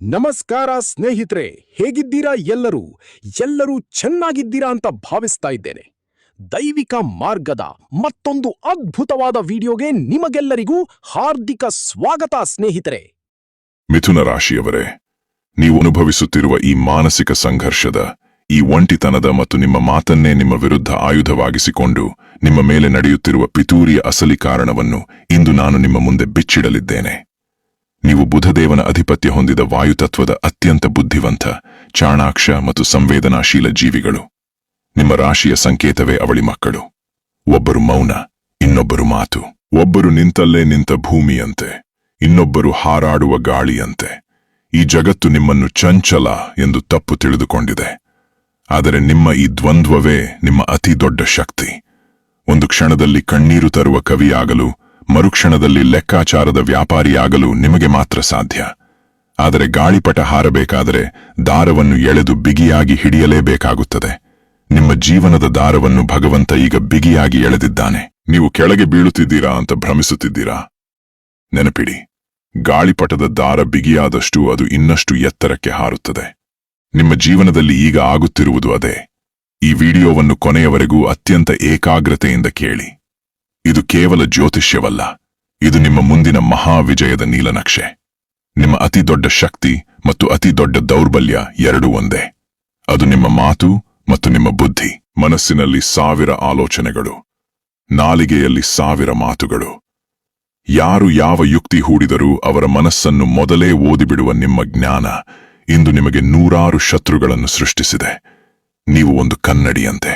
ನಮಸ್ಕಾರ ಸ್ನೇಹಿತರೆ, ಹೇಗಿದ್ದೀರಾ? ಎಲ್ಲರೂ ಚೆನ್ನಾಗಿದ್ದೀರಾ ಅಂತ ಭಾವಿಸ್ತಾ ಇದ್ದೇನೆ. ದೈವಿಕ ಮಾರ್ಗದ ಮತ್ತೊಂದು ಅದ್ಭುತವಾದ ವಿಡಿಯೋಗೆ ನಿಮಗೆಲ್ಲರಿಗೂ ಹಾರ್ದಿಕ ಸ್ವಾಗತ ಸ್ನೇಹಿತರೆ. ಮಿಥುನ ರಾಶಿಯವರೇ, ನೀವು ಅನುಭವಿಸುತ್ತಿರುವ ಈ ಮಾನಸಿಕ ಸಂಘರ್ಷದ, ಈ ಒಂಟಿತನದ ಮತ್ತು ನಿಮ್ಮ ಮಾತನ್ನೇ ನಿಮ್ಮ ವಿರುದ್ಧ ಆಯುಧವಾಗಿಸಿಕೊಂಡು ನಿಮ್ಮ ಮೇಲೆ ನಡೆಯುತ್ತಿರುವ ಪಿತೂರಿಯ ಅಸಲಿ ಕಾರಣವನ್ನು ಇಂದು ನಾನು ನಿಮ್ಮ ಮುಂದೆ ಬಿಚ್ಚಿಡಲಿದ್ದೇನೆ. ನೀವು ಬುಧದೇವನ ಅಧಿಪತ್ಯ ಹೊಂದಿದ ವಾಯುತತ್ವದ ಅತ್ಯಂತ ಬುದ್ಧಿವಂತ, ಚಾಣಾಕ್ಷ ಮತ್ತು ಸಂವೇದನಾಶೀಲ ಜೀವಿಗಳು. ನಿಮ್ಮ ರಾಶಿಯ ಸಂಕೇತವೇ ಅವಳಿ ಮಕ್ಕಳು. ಒಬ್ಬರು ಮೌನ, ಇನ್ನೊಬ್ಬರು ಮಾತು. ಒಬ್ಬರು ನಿಂತಲ್ಲೇ ನಿಂತ ಭೂಮಿಯಂತೆ, ಇನ್ನೊಬ್ಬರು ಹಾರಾಡುವ ಗಾಳಿಯಂತೆ. ಈ ಜಗತ್ತು ನಿಮ್ಮನ್ನು ಚಂಚಲ ಎಂದು ತಪ್ಪು ತಿಳಿದುಕೊಂಡಿದೆ. ಆದರೆ ನಿಮ್ಮ ಈ ದ್ವಂದ್ವವೇ ನಿಮ್ಮ ಅತಿ ದೊಡ್ಡ ಶಕ್ತಿ. ಒಂದು ಕ್ಷಣದಲ್ಲಿ ಕಣ್ಣೀರು ತರುವ ಕವಿಯಾಗಲು, ಮರುಕ್ಷಣದಲ್ಲಿ ಲೆಕ್ಕಾಚಾರದ ವ್ಯಾಪಾರಿಯಾಗಲು ನಿಮಗೆ ಮಾತ್ರ ಸಾಧ್ಯ. ಆದರೆ ಗಾಳಿಪಟ ಹಾರಬೇಕಾದರೆ ದಾರವನ್ನು ಎಳೆದು ಬಿಗಿಯಾಗಿ ಹಿಡಿಯಲೇಬೇಕಾಗುತ್ತದೆ. ನಿಮ್ಮ ಜೀವನದ ದಾರವನ್ನು ಭಗವಂತ ಈಗ ಬಿಗಿಯಾಗಿ ಎಳೆದಿದ್ದಾನೆ. ನೀವು ಕೆಳಗೆ ಬೀಳುತ್ತಿದ್ದೀರಾ ಅಂತ ಭ್ರಮಿಸುತ್ತಿದ್ದೀರಾ? ನೆನಪಿಡಿ, ಗಾಳಿಪಟದ ದಾರ ಬಿಗಿಯಾದಷ್ಟು ಅದು ಇನ್ನಷ್ಟು ಎತ್ತರಕ್ಕೆ ಹಾರುತ್ತದೆ. ನಿಮ್ಮ ಜೀವನದಲ್ಲಿ ಈಗ ಆಗುತ್ತಿರುವುದು ಅದೇ. ಈ ವಿಡಿಯೋವನ್ನು ಕೊನೆಯವರೆಗೂ ಅತ್ಯಂತ ಏಕಾಗ್ರತೆಯಿಂದ ಕೇಳಿ. ಇದು ಕೇವಲ ಜ್ಯೋತಿಷ್ಯವಲ್ಲ, ಇದು ನಿಮ್ಮ ಮುಂದಿನ ಮಹಾವಿಜಯದ ನೀಲನಕ್ಷೆ. ನಿಮ್ಮ ಅತಿ ದೊಡ್ಡ ಶಕ್ತಿ ಮತ್ತು ಅತಿ ದೊಡ್ಡ ದೌರ್ಬಲ್ಯ ಎರಡೂ ಒಂದೇ. ಅದು ನಿಮ್ಮ ಮಾತು ಮತ್ತು ನಿಮ್ಮ ಬುದ್ಧಿ. ಮನಸ್ಸಿನಲ್ಲಿ 1000 ಆಲೋಚನೆಗಳು, ನಾಲಿಗೆಯಲ್ಲಿ 1000 ಮಾತುಗಳು. ಯಾರು ಯಾವ ಯುಕ್ತಿ ಹೂಡಿದರೂ ಅವರ ಮನಸ್ಸನ್ನು ಮೊದಲೇ ಓದಿಬಿಡುವ ನಿಮ್ಮ ಜ್ಞಾನ ಇಂದು ನಿಮಗೆ 100 ಶತ್ರುಗಳನ್ನು ಸೃಷ್ಟಿಸಿದೆ. ನೀವು ಒಂದು ಕನ್ನಡಿಯಂತೆ.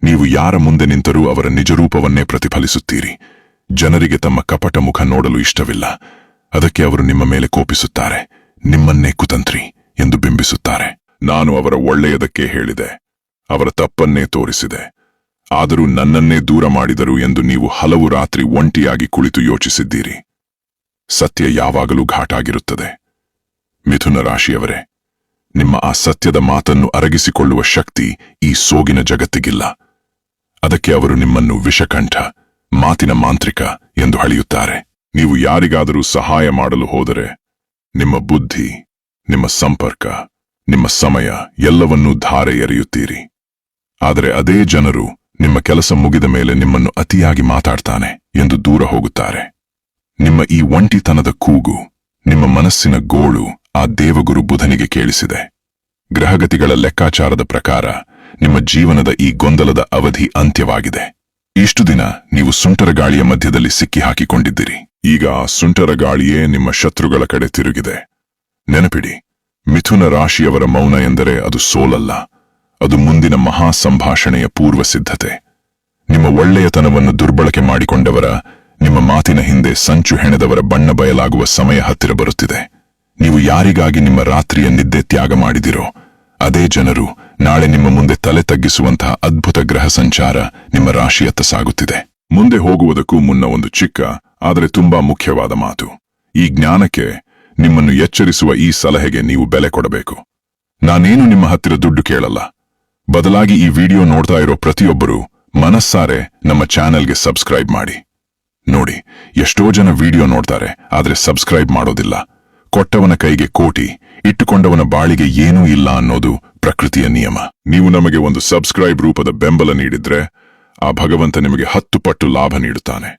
ನೀವು ಯಾರ ಮುಂದೆ ನಿಂತರೂ ಅವರ ನಿಜರೂಪವನ್ನೇ ಪ್ರತಿಫಲಿಸುತ್ತೀರಿ. ಜನರಿಗೆ ತಮ್ಮ ಕಪಟ ಮುಖ ನೋಡಲು ಇಷ್ಟವಿಲ್ಲ. ಅದಕ್ಕೆ ಅವರು ನಿಮ್ಮ ಮೇಲೆ ಕೋಪಿಸುತ್ತಾರೆ, ನಿಮ್ಮನ್ನೇ ಕುತಂತ್ರಿ ಎಂದು ಬಿಂಬಿಸುತ್ತಾರೆ. ನಾನು ಅವರ ಒಳ್ಳೆಯದಕ್ಕೆ ಹೇಳಿದೆ, ಅವರ ತಪ್ಪನ್ನೇ ತೋರಿಸಿದೆ. ಆದರೂ ನನ್ನನ್ನೇ ದೂರ ಮಾಡಿದರು ಎಂದು ನೀವು ಹಲವು ರಾತ್ರಿ ಒಂಟಿಯಾಗಿ ಕುಳಿತು ಯೋಚಿಸಿದ್ದೀರಿ. ಸತ್ಯ ಯಾವಾಗಲೂ ಘಾಟಾಗಿರುತ್ತದೆ. ಮಿಥುನ ರಾಶಿಯವರೇ, ನಿಮ್ಮ ಆ ಸತ್ಯದ ಮಾತನ್ನು ಅರಗಿಸಿಕೊಳ್ಳುವ ಶಕ್ತಿ ಈ ಸೋಗಿನ ಜಗತ್ತಿಗಿಲ್ಲ. ಅದಕ್ಕೆ ಅವರು ನಿಮ್ಮನ್ನು ವಿಷಕಂಠ, ಮಾತಿನ ಮಾಂತ್ರಿಕ ಎಂದು ಹಳೆಯುತ್ತಾರೆ. ನೀವು ಯಾರಿಗಾದರೂ ಸಹಾಯ ಮಾಡಲು ಹೋದರೆ ನಿಮ್ಮ ಬುದ್ಧಿ, ನಿಮ್ಮ ಸಂಪರ್ಕ, ನಿಮ್ಮ ಸಮಯ ಎಲ್ಲವನ್ನೂ ಧಾರೆ ಎರೆಯುತ್ತೀರಿ. ಆದರೆ ಅದೇ ಜನರು ನಿಮ್ಮ ಕೆಲಸ ಮುಗಿದ ಮೇಲೆ ನಿಮ್ಮನ್ನು ಅತಿಯಾಗಿ ಮಾತಾಡ್ತಾನೆ ಎಂದು ದೂರ ಹೋಗುತ್ತಾರೆ. ನಿಮ್ಮ ಈ ಒಂಟಿತನದ ಕೂಗು, ನಿಮ್ಮ ಮನಸ್ಸಿನ ಗೋಳು ಆ ದೇವಗುರು ಬುಧನಿಗೆ ಕೇಳಿಸಿದೆ. ಗ್ರಹಗತಿಗಳ ಲೆಕ್ಕಾಚಾರದ ಪ್ರಕಾರ ನಿಮ್ಮ ಜೀವನದ ಈ ಗೊಂದಲದ ಅವಧಿ ಅಂತ್ಯವಾಗಿದೆ. ಇಷ್ಟು ದಿನ ನೀವು ಸುಂಟರ ಗಾಳಿಯ ಮಧ್ಯದಲ್ಲಿ ಸಿಕ್ಕಿ ಹಾಕಿಕೊಂಡಿದ್ದಿರಿ. ಈಗ ಆ ಸುಂಟರ ಗಾಳಿಯೇ ನಿಮ್ಮ ಶತ್ರುಗಳ ಕಡೆ ತಿರುಗಿದೆ. ನೆನಪಿಡಿ, ಮಿಥುನ ರಾಶಿಯವರ ಮೌನ ಎಂದರೆ ಅದು ಸೋಲಲ್ಲ, ಅದು ಮುಂದಿನ ಮಹಾ ಸಂಭಾಷಣೆಯ ಪೂರ್ವ ಸಿದ್ಧತೆ. ನಿಮ್ಮ ಒಳ್ಳೆಯತನವನ್ನು ದುರ್ಬಳಕೆ ಮಾಡಿಕೊಂಡವರ, ನಿಮ್ಮ ಮಾತಿನ ಹಿಂದೆ ಸಂಚು ಹೆಣೆದವರ ಬಣ್ಣ ಬಯಲಾಗುವ ಸಮಯ ಹತ್ತಿರ ಬರುತ್ತಿದೆ. ನೀವು ಯಾರಿಗಾಗಿ ನಿಮ್ಮ ರಾತ್ರಿಯ ನಿದ್ದೆ ತ್ಯಾಗ ಮಾಡಿದಿರೋ ಅದೇ ಜನರು ನಾಳೆ ನಿಮ್ಮ ಮುಂದೆ ತಲೆ ತಗ್ಗಿಸುವಂತಹ ಅದ್ಭುತ ಗ್ರಹ ಸಂಚಾರ ನಿಮ್ಮ ರಾಶಿಯತ್ತ ಸಾಗುತ್ತಿದೆ. ಮುಂದೆ ಹೋಗುವುದಕ್ಕೂ ಮುನ್ನ ಒಂದು ಚಿಕ್ಕ ಆದರೆ ತುಂಬಾ ಮುಖ್ಯವಾದ ಮಾತು. ಈ ಜ್ಞಾನಕ್ಕೆ, ನಿಮ್ಮನ್ನು ಎಚ್ಚರಿಸುವ ಈ ಸಲಹೆಗೆ ನೀವು ಬೆಲೆ ಕೊಡಬೇಕು. ನಾನೇನು ನಿಮ್ಮ ಹತ್ತಿರ ದುಡ್ಡು ಕೇಳಲ್ಲ. ಬದಲಾಗಿ ಈ ವಿಡಿಯೋ ನೋಡ್ತಾ ಇರೋ ಪ್ರತಿಯೊಬ್ಬರೂ ಮನಸ್ಸಾರೆ ನಮ್ಮ ಚಾನೆಲ್ಗೆ ಸಬ್ಸ್ಕ್ರೈಬ್ ಮಾಡಿ. ನೋಡಿ, ಎಷ್ಟೋ ಜನ ವಿಡಿಯೋ ನೋಡ್ತಾರೆ, ಆದರೆ ಸಬ್ಸ್ಕ್ರೈಬ್ ಮಾಡೋದಿಲ್ಲ. ಕೊಟ್ಟವನ ಕೈಗೆ ಕೋಟಿ, ಇಟ್ಟುಕೊಂಡವನ ಬಾಳಿಗೆ ಏನೂ ಇಲ್ಲ ಅನ್ನೋದು ಪ್ರಕೃತಿಯ ನಿಯಮ. ನೀವು ನಮಗೆ ಒಂದು ಸಬ್ಸ್ಕ್ರೈಬ್ ರೂಪದ ಬೆಂಬಲ ನೀಡಿದ್ರೆ ಆ ಭಗವಂತ ನಿಮಗೆ 10 ಪಟ್ಟು ಲಾಭ ನೀಡುತ್ತಾನೆ.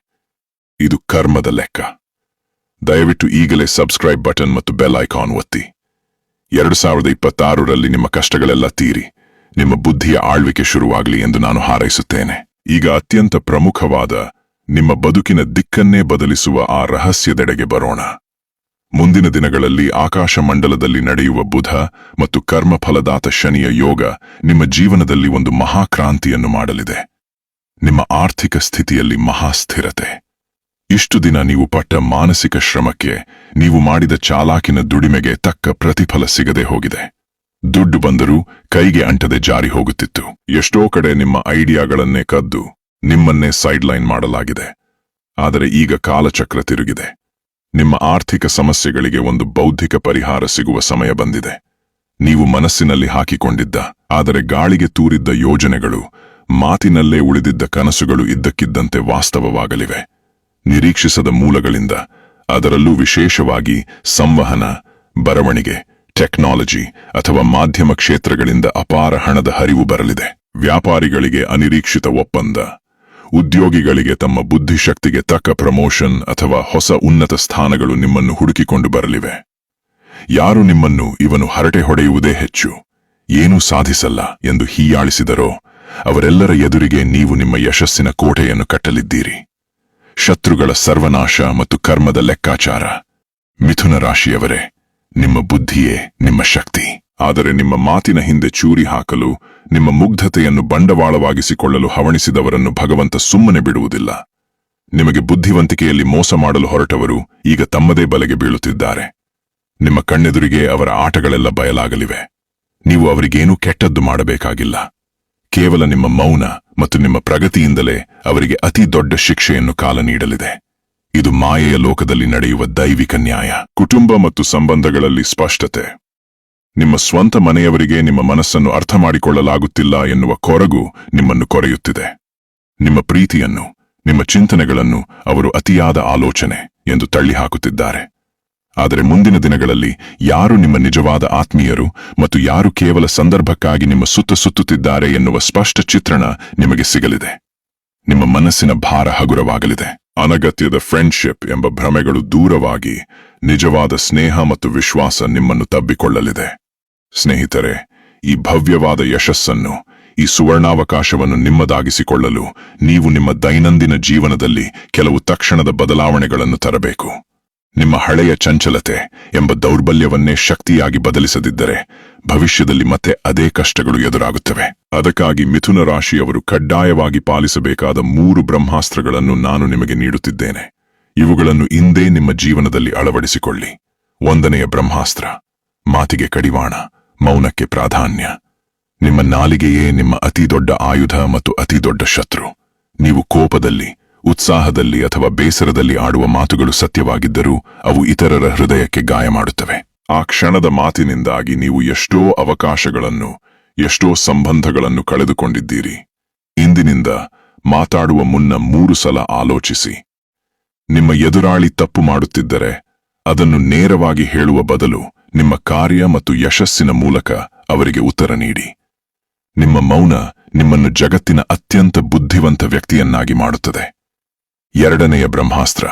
ಇದು ಕರ್ಮದ ಲೆಕ್ಕ. ದಯವಿಟ್ಟು ಈಗಲೇ ಸಬ್ಸ್ಕ್ರೈಬ್ ಬಟನ್ ಮತ್ತು ಬೆಲ್ ಐಕಾನ್ ಒತ್ತಿ. 2026ರಲ್ಲಿ ನಿಮ್ಮ ಕಷ್ಟಗಳೆಲ್ಲ ತೀರಿ ನಿಮ್ಮ ಬುದ್ಧಿಯ ಆಳ್ವಿಕೆ ಶುರುವಾಗಲಿ ಎಂದು ನಾನು ಹಾರೈಸುತ್ತೇನೆ. ಈಗ ಅತ್ಯಂತ ಪ್ರಮುಖವಾದ, ನಿಮ್ಮ ಬದುಕಿನ ದಿಕ್ಕನ್ನೇ ಬದಲಿಸುವ ಆ ರಹಸ್ಯದೆಡೆಗೆ ಬರೋಣ. ಮುಂದಿನ ದಿನಗಳಲ್ಲಿ ಆಕಾಶಮಂಡಲದಲ್ಲಿ ನಡೆಯುವ ಬುಧ ಮತ್ತು ಕರ್ಮಫಲದಾತ ಶನಿಯ ಯೋಗ ನಿಮ್ಮ ಜೀವನದಲ್ಲಿ ಒಂದು ಮಹಾಕ್ರಾಂತಿಯನ್ನು ಮಾಡಲಿದೆ. ನಿಮ್ಮ ಆರ್ಥಿಕ ಸ್ಥಿತಿಯಲ್ಲಿ ಮಹಾಸ್ಥಿರತೆ. ಇಷ್ಟು ದಿನ ನೀವು ಪಟ್ಟ ಮಾನಸಿಕ ಶ್ರಮಕ್ಕೆ, ನೀವು ಮಾಡಿದ ಚಾಲಾಕಿನ ದುಡಿಮೆಗೆ ತಕ್ಕ ಪ್ರತಿಫಲ ಸಿಗದೆ ಹೋಗಿದೆ. ದುಡ್ಡು ಬಂದರೂ ಕೈಗೆ ಅಂಟದೆ ಜಾರಿ ಹೋಗುತ್ತಿತ್ತು. ಎಷ್ಟೋ ಕಡೆ ನಿಮ್ಮ ಐಡಿಯಾಗಳನ್ನೇ ಕದ್ದು ನಿಮ್ಮನ್ನೇ ಸೈಡ್ಲೈನ್ ಮಾಡಲಾಗಿದೆ. ಆದರೆ ಈಗ ಕಾಲಚಕ್ರ ತಿರುಗಿದೆ. ನಿಮ್ಮ ಆರ್ಥಿಕ ಸಮಸ್ಯೆಗಳಿಗೆ ಒಂದು ಬೌದ್ಧಿಕ ಪರಿಹಾರ ಸಿಗುವ ಸಮಯ ಬಂದಿದೆ. ನೀವು ಮನಸ್ಸಿನಲ್ಲಿ ಹಾಕಿಕೊಂಡಿದ್ದ, ಆದರೆ ಗಾಳಿಗೆ ತೂರಿದ್ದ ಯೋಜನೆಗಳು, ಮಾತಿನಲ್ಲೇ ಉಳಿದಿದ್ದ ಕನಸುಗಳು ಇದ್ದಕ್ಕಿದ್ದಂತೆ ವಾಸ್ತವವಾಗಲಿವೆ. ನಿರೀಕ್ಷಿಸದ ಮೂಲಗಳಿಂದ, ಅದರಲ್ಲೂ ವಿಶೇಷವಾಗಿ ಸಂವಹನ, ಬರವಣಿಗೆ, ಟೆಕ್ನಾಲಜಿ ಅಥವಾ ಮಾಧ್ಯಮ ಕ್ಷೇತ್ರಗಳಿಂದ ಅಪಾರ ಹಣದ ಹರಿವು ಬರಲಿದೆ. ವ್ಯಾಪಾರಿಗಳಿಗೆ ಅನಿರೀಕ್ಷಿತ ಒಪ್ಪಂದ, ಉದ್ಯೋಗಿಗಳಿಗೆ ತಮ್ಮ ಬುದ್ಧಿಶಕ್ತಿಗೆ ತಕ್ಕ ಪ್ರಮೋಷನ್ ಅಥವಾ ಹೊಸ ಉನ್ನತ ಸ್ಥಾನಗಳು ನಿಮ್ಮನ್ನು ಹುಡುಕಿಕೊಂಡು ಬರಲಿವೆ. ಯಾರು ನಿಮ್ಮನ್ನು ಇವನು ಹರಟೆ ಹೊಡೆಯುವುದೇ ಹೆಚ್ಚು, ಏನೂ ಸಾಧಿಸಲ್ಲ ಎಂದು ಹೀಯಾಳಿಸಿದರೋ ಅವರೆಲ್ಲರ ಎದುರಿಗೆ ನೀವು ನಿಮ್ಮ ಯಶಸ್ಸಿನ ಕೋಟೆಯನ್ನು ಕಟ್ಟಲಿದ್ದೀರಿ. ಶತ್ರುಗಳ ಸರ್ವನಾಶ ಮತ್ತು ಕರ್ಮದ ಲೆಕ್ಕಾಚಾರ. ಮಿಥುನ ರಾಶಿಯವರೇ, ನಿಮ್ಮ ಬುದ್ಧಿಯೇ ನಿಮ್ಮ ಶಕ್ತಿ. ಆದರೆ ನಿಮ್ಮ ಮಾತಿನ ಹಿಂದೆ ಚೂರಿ ಹಾಕಲು, ನಿಮ್ಮ ಮುಗ್ಧತೆಯನ್ನು ಬಂಡವಾಳವಾಗಿಸಿಕೊಳ್ಳಲು ಹವಣಿಸಿದವರನ್ನು ಭಗವಂತ ಸುಮ್ಮನೆ ಬಿಡುವುದಿಲ್ಲ. ನಿಮಗೆ ಬುದ್ಧಿವಂತಿಕೆಯಲ್ಲಿ ಮೋಸ ಮಾಡಲು ಹೊರಟವರು ಈಗ ತಮ್ಮದೇ ಬಲೆಗೆ ಬೀಳುತ್ತಿದ್ದಾರೆ. ನಿಮ್ಮ ಕಣ್ಣೆದುರಿಗೆ ಅವರ ಆಟಗಳೆಲ್ಲ ಬಯಲಾಗಲಿವೆ. ನೀವು ಅವರಿಗೇನೂ ಕೆಟ್ಟದ್ದು ಮಾಡಬೇಕಾಗಿಲ್ಲ. ಕೇವಲ ನಿಮ್ಮ ಮೌನ ಮತ್ತು ನಿಮ್ಮ ಪ್ರಗತಿಯಿಂದಲೇ ಅವರಿಗೆ ಅತಿ ದೊಡ್ಡ ಶಿಕ್ಷೆಯನ್ನು ಕಾಲ ನೀಡಲಿದೆ. ಇದು ಮಾಯೆಯ ಲೋಕದಲ್ಲಿ ನಡೆಯುವ ದೈವಿಕ ನ್ಯಾಯ. ಕುಟುಂಬ ಮತ್ತು ಸಂಬಂಧಗಳಲ್ಲಿ ಸ್ಪಷ್ಟತೆ. ನಿಮ್ಮ ಸ್ವಂತ ಮನೆಯವರಿಗೆ ನಿಮ್ಮ ಮನಸ್ಸನ್ನು ಅರ್ಥ ಮಾಡಿಕೊಳ್ಳಲಾಗುತ್ತಿಲ್ಲ ಎನ್ನುವ ಕೊರಗು ನಿಮ್ಮನ್ನು ಕೊರೆಯುತ್ತಿದೆ. ನಿಮ್ಮ ಪ್ರೀತಿಯನ್ನು, ನಿಮ್ಮ ಚಿಂತನೆಗಳನ್ನು ಅವರು ಅತಿಯಾದ ಆಲೋಚನೆ ಎಂದು ತಳ್ಳಿಹಾಕುತ್ತಿದ್ದಾರೆ. ಆದರೆ ಮುಂದಿನ ದಿನಗಳಲ್ಲಿ ಯಾರು ನಿಮ್ಮ ನಿಜವಾದ ಆತ್ಮೀಯರು ಮತ್ತು ಯಾರು ಕೇವಲ ಸಂದರ್ಭಕ್ಕಾಗಿ ನಿಮ್ಮ ಸುತ್ತುತ್ತಿದ್ದಾರೆ ಎನ್ನುವ ಸ್ಪಷ್ಟ ಚಿತ್ರಣ ನಿಮಗೆ ಸಿಗಲಿದೆ. ನಿಮ್ಮ ಮನಸ್ಸಿನ ಭಾರ ಹಗುರವಾಗಲಿದೆ. ಅನಗತ್ಯದ ಫ್ರೆಂಡ್ಶಿಪ್ ಎಂಬ ಭ್ರಮೆಗಳು ದೂರವಾಗಿ ನಿಜವಾದ ಸ್ನೇಹ ಮತ್ತು ವಿಶ್ವಾಸ ನಿಮ್ಮನ್ನು ತಬ್ಬಿಕೊಳ್ಳಲಿದೆ. ಸ್ನೇಹಿತರೆ, ಈ ಭವ್ಯವಾದ ಯಶಸ್ಸನ್ನು, ಈ ಸುವರ್ಣಾವಕಾಶವನ್ನು ನಿಮ್ಮದಾಗಿಸಿಕೊಳ್ಳಲು ನೀವು ನಿಮ್ಮ ದೈನಂದಿನ ಜೀವನದಲ್ಲಿ ಕೆಲವು ತಕ್ಷಣದ ಬದಲಾವಣೆಗಳನ್ನು ತರಬೇಕು. ನಿಮ್ಮ ಹಳೆಯ ಚಂಚಲತೆ ಎಂಬ ದೌರ್ಬಲ್ಯವನ್ನೇ ಶಕ್ತಿಯಾಗಿ ಬದಲಿಸದಿದ್ದರೆ ಭವಿಷ್ಯದಲ್ಲಿ ಮತ್ತೆ ಅದೇ ಕಷ್ಟಗಳು ಎದುರಾಗುತ್ತವೆ. ಅದಕ್ಕಾಗಿ ಮಿಥುನ ರಾಶಿಯವರು ಕಡ್ಡಾಯವಾಗಿ ಪಾಲಿಸಬೇಕಾದ 3 ಬ್ರಹ್ಮಾಸ್ತ್ರಗಳನ್ನು ನಾನು ನಿಮಗೆ ನೀಡುತ್ತಿದ್ದೇನೆ. ಇವುಗಳನ್ನು ಇಂದೇ ನಿಮ್ಮ ಜೀವನದಲ್ಲಿ ಅಳವಡಿಸಿಕೊಳ್ಳಿ. 1ನೆಯ ಬ್ರಹ್ಮಾಸ್ತ್ರ: ಮಾತಿಗೆ ಕಡಿವಾಣ, ಮೌನಕ್ಕೆ ಪ್ರಾಧಾನ್ಯ. ನಿಮ್ಮ ನಾಲಿಗೆಯೇ ನಿಮ್ಮ ಅತಿದೊಡ್ಡ ಆಯುಧ ಮತ್ತು ಅತಿದೊಡ್ಡ ಶತ್ರು. ನೀವು ಕೋಪದಲ್ಲಿ, ಉತ್ಸಾಹದಲ್ಲಿ ಅಥವಾ ಬೇಸರದಲ್ಲಿ ಆಡುವ ಮಾತುಗಳು ಸತ್ಯವಾಗಿದ್ದರೂ ಅವು ಇತರರ ಹೃದಯಕ್ಕೆ ಗಾಯ ಮಾಡುತ್ತವೆ. ಆ ಕ್ಷಣದ ಮಾತಿನಿಂದಾಗಿ ನೀವು ಎಷ್ಟೋ ಅವಕಾಶಗಳನ್ನು, ಎಷ್ಟೋ ಸಂಬಂಧಗಳನ್ನು ಕಳೆದುಕೊಂಡಿದ್ದೀರಿ. ಇಂದಿನಿಂದ ಮಾತಾಡುವ ಮುನ್ನ 3 ಸಲ ಆಲೋಚಿಸಿ. ನಿಮ್ಮ ಎದುರಾಳಿ ತಪ್ಪು ಮಾಡುತ್ತಿದ್ದರೆ ಅದನ್ನು ನೇರವಾಗಿ ಹೇಳುವ ಬದಲು ನಿಮ್ಮ ಕಾರ್ಯ ಮತ್ತು ಯಶಸ್ಸಿನ ಮೂಲಕ ಅವರಿಗೆ ಉತ್ತರ ನೀಡಿ. ನಿಮ್ಮ ಮೌನ ನಿಮ್ಮನ್ನು ಜಗತ್ತಿನ ಅತ್ಯಂತ ಬುದ್ಧಿವಂತ ವ್ಯಕ್ತಿಯನ್ನಾಗಿ ಮಾಡುತ್ತದೆ. 2ನೆಯ ಬ್ರಹ್ಮಾಸ್ತ್ರ: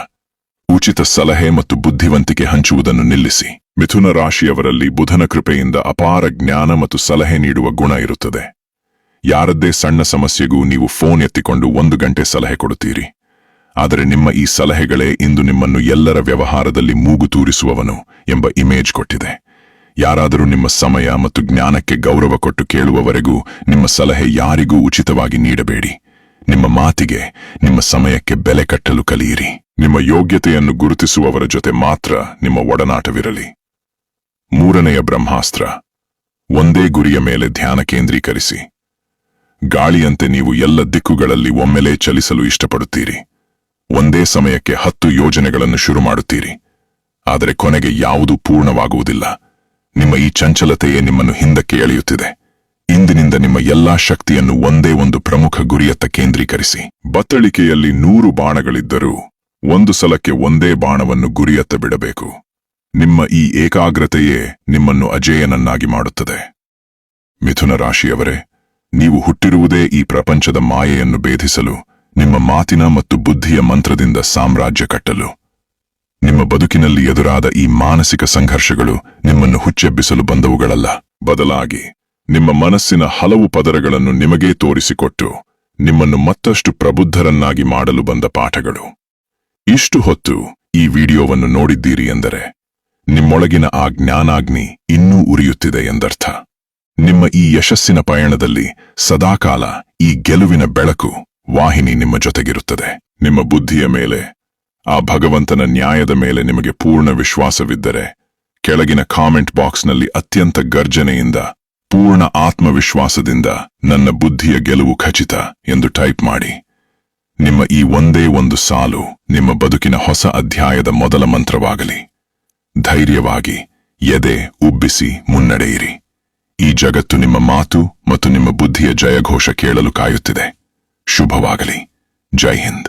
ಉಚಿತ ಸಲಹೆ ಮತ್ತು ಬುದ್ಧಿವಂತಿಕೆ ಹಂಚುವುದನ್ನು ನಿಲ್ಲಿಸಿ. ಮಿಥುನ ರಾಶಿಯವರಲ್ಲಿ ಬುಧನ ಕೃಪೆಯಿಂದ ಅಪಾರ ಜ್ಞಾನ ಮತ್ತು ಸಲಹೆ ನೀಡುವ ಗುಣ ಇರುತ್ತದೆ. ಯಾರದ್ದೇ ಸಣ್ಣ ಸಮಸ್ಯೆಗೂ ನೀವು ಫೋನ್ ಎತ್ತಿಕೊಂಡು 1 ಗಂಟೆ ಸಲಹೆ ಕೊಡುತ್ತೀರಿ. ಆದರೆ ನಿಮ್ಮ ಈ ಸಲಹೆಗಳೇ ಇಂದು ನಿಮ್ಮನ್ನು ಎಲ್ಲರ ವ್ಯವಹಾರದಲ್ಲಿ ಮೂಗು ತೂರಿಸುವವನು ಎಂಬ ಇಮೇಜ್ ಕೊಟ್ಟಿದೆ. ಯಾರಾದರೂ ನಿಮ್ಮ ಸಮಯ ಮತ್ತು ಜ್ಞಾನಕ್ಕೆ ಗೌರವ ಕೊಟ್ಟು ಕೇಳುವವರೆಗೂ ನಿಮ್ಮ ಸಲಹೆ ಯಾರಿಗೂ ಉಚಿತವಾಗಿ ನೀಡಬೇಡಿ. ನಿಮ್ಮ ಮಾತಿಗೆ, ನಿಮ್ಮ ಸಮಯಕ್ಕೆ ಬೆಲೆ ಕಟ್ಟಲು ಕಲಿಯಿರಿ. ನಿಮ್ಮ ಯೋಗ್ಯತೆಯನ್ನು ಗುರುತಿಸುವವರ ಜೊತೆ ಮಾತ್ರ ನಿಮ್ಮ ಒಡನಾಟವಿರಲಿ. 3ನೆಯ ಬ್ರಹ್ಮಾಸ್ತ್ರ: ಒಂದೇ ಗುರಿಯ ಮೇಲೆ ಧ್ಯಾನ ಕೇಂದ್ರೀಕರಿಸಿ. ಗಾಳಿಯಂತೆ ನೀವು ಎಲ್ಲ ದಿಕ್ಕುಗಳಲ್ಲಿ ಒಮ್ಮೆಲೇ ಚಲಿಸಲು ಇಷ್ಟಪಡುತ್ತೀರಿ. ಒಂದೇ ಸಮಯಕ್ಕೆ 10 ಯೋಜನೆಗಳನ್ನು ಶುರು ಮಾಡುತ್ತೀರಿ. ಆದರೆ ಕೊನೆಗೆ ಯಾವುದೂ ಪೂರ್ಣವಾಗುವುದಿಲ್ಲ. ನಿಮ್ಮ ಈ ಚಂಚಲತೆಯೇ ನಿಮ್ಮನ್ನು ಹಿಂದಕ್ಕೆ ಎಳೆಯುತ್ತಿದೆ. ಇಂದಿನಿಂದ ನಿಮ್ಮ ಎಲ್ಲಾ ಶಕ್ತಿಯನ್ನು ಒಂದೇ ಒಂದು ಪ್ರಮುಖ ಗುರಿಯತ್ತ ಕೇಂದ್ರೀಕರಿಸಿ. ಬತ್ತಳಿಕೆಯಲ್ಲಿ 100 ಬಾಣಗಳಿದ್ದರೂ 1 ಸಲಕ್ಕೆ ಒಂದೇ ಬಾಣವನ್ನು ಗುರಿಯತ್ತ ಬಿಡಬೇಕು. ನಿಮ್ಮ ಈ ಏಕಾಗ್ರತೆಯೇ ನಿಮ್ಮನ್ನು ಅಜೇಯನನ್ನಾಗಿ ಮಾಡುತ್ತದೆ. ಮಿಥುನ ರಾಶಿಯವರೇ, ನೀವು ಹುಟ್ಟಿರುವುದೇ ಈ ಪ್ರಪಂಚದ ಮಾಯೆಯನ್ನು ಭೇದಿಸಲು, ನಿಮ್ಮ ಮಾತಿನ ಮತ್ತು ಬುದ್ಧಿಯ ಮಂತ್ರದಿಂದ ಸಾಮ್ರಾಜ್ಯ ಕಟ್ಟಲು. ನಿಮ್ಮ ಬದುಕಿನಲ್ಲಿ ಎದುರಾದ ಈ ಮಾನಸಿಕ ಸಂಘರ್ಷಗಳು ನಿಮ್ಮನ್ನು ಹುಚ್ಚೆಬ್ಬಿಸಲು ಬಂದವುಗಳಲ್ಲ. ಬದಲಾಗಿ ನಿಮ್ಮ ಮನಸ್ಸಿನ ಹಲವು ಪದರಗಳನ್ನು ನಿಮಗೇ ತೋರಿಸಿಕೊಟ್ಟು ನಿಮ್ಮನ್ನು ಮತ್ತಷ್ಟು ಪ್ರಬುದ್ಧರನ್ನಾಗಿ ಮಾಡಲು ಬಂದ ಪಾಠಗಳು. ಇಷ್ಟು ಹೊತ್ತು ಈ ವಿಡಿಯೋವನ್ನು ನೋಡಿದ್ದೀರಿ ಎಂದರೆ ನಿಮ್ಮೊಳಗಿನ ಆ ಜ್ಞಾನಾಗ್ನಿ ಇನ್ನೂ ಉರಿಯುತ್ತಿದೆ ಎಂದರ್ಥ. ನಿಮ್ಮ ಈ ಯಶಸ್ಸಿನ ಪಯಣದಲ್ಲಿ ಸದಾಕಾಲ ಈ ಗೆಲುವಿನ ಬೆಳಕು ವಾಹಿನಿ ನಿಮ್ಮ ಜೊತೆಗಿರುತ್ತದೆ. ನಿಮ್ಮ ಬುದ್ಧಿಯ ಮೇಲೆ, ಆ ಭಗವಂತನ ನ್ಯಾಯದ ಮೇಲೆ ನಿಮಗೆ ಪೂರ್ಣ ವಿಶ್ವಾಸವಿದ್ದರೆ ಕೆಳಗಿನ ಕಾಮೆಂಟ್ ಬಾಕ್ಸ್ನಲ್ಲಿ ಅತ್ಯಂತ ಗರ್ಜನೆಯಿಂದ, ಪೂರ್ಣ ಆತ್ಮವಿಶ್ವಾಸದಿಂದ ನನ್ನ ಬುದ್ಧಿಯ ಗೆಲುವು ಖಚಿತ ಎಂದು ಟೈಪ್ ಮಾಡಿ. ನಿಮ್ಮ ಈ ಒಂದೇ ಒಂದು ಸಾಲು ನಿಮ್ಮ ಬದುಕಿನ ಹೊಸ ಅಧ್ಯಾಯದ ಮೊದಲ ಮಂತ್ರವಾಗಲಿ. ಧೈರ್ಯವಾಗಿ, ಎದೆ ಉಬ್ಬಿಸಿ ಮುನ್ನಡೆಯಿರಿ. ಈ ಜಗತ್ತು ನಿಮ್ಮ ಮಾತು ಮತ್ತು ನಿಮ್ಮ ಬುದ್ಧಿಯ ಜಯಘೋಷ ಕೇಳಲು ಕಾಯುತ್ತಿದೆ. ಶುಭವಾಗಲಿ. ಜೈ ಹಿಂದ್.